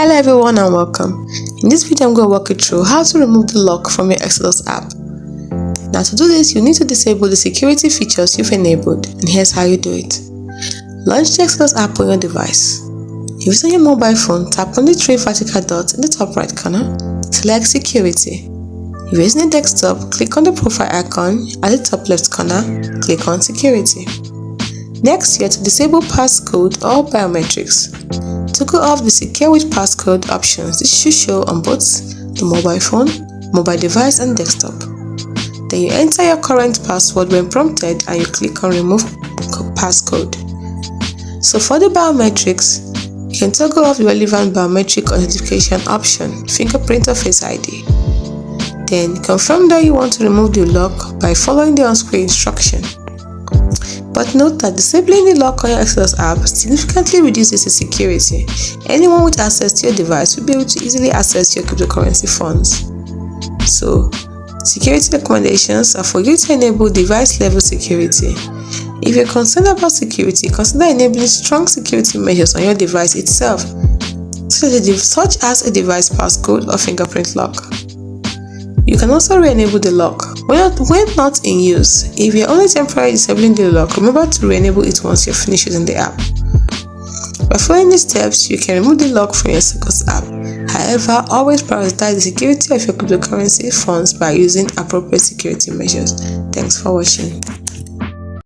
Hello everyone and welcome. In this video I'm going to walk you through how to remove the lock from your Exodus app. Now to do this you need to disable the security features you've enabled, and here's how you do it. Launch the Exodus app on your device. If it's on your mobile phone, tap on the three vertical dots in the top right corner, select security. If you're using a desktop, click on the profile icon at the top left corner, click on security. Next, you have to disable passcode or biometrics. To go off the secure with passcode options, this should show on both the mobile phone, mobile device and desktop. Then you enter your current password when prompted and you click on remove passcode. So for the biometrics, you can toggle off the relevant biometric authentication option, fingerprint or Face ID. Then confirm that you want to remove the lock by following the on-screen instruction. But note that disabling the lock on your Exodus app significantly reduces the security. Anyone with access to your device will be able to easily access your cryptocurrency funds. So, security recommendations are for you to enable device-level security. If you're concerned about security, consider enabling strong security measures on your device itself, such as a device passcode or fingerprint lock. You can also re-enable the lock when not in use. If you're only temporarily disabling the lock, remember to re-enable it once you're finished using the app. By following these steps, you can remove the lock from your Exodus app. However, always prioritize the security of your cryptocurrency funds by using appropriate security measures. Thanks for watching.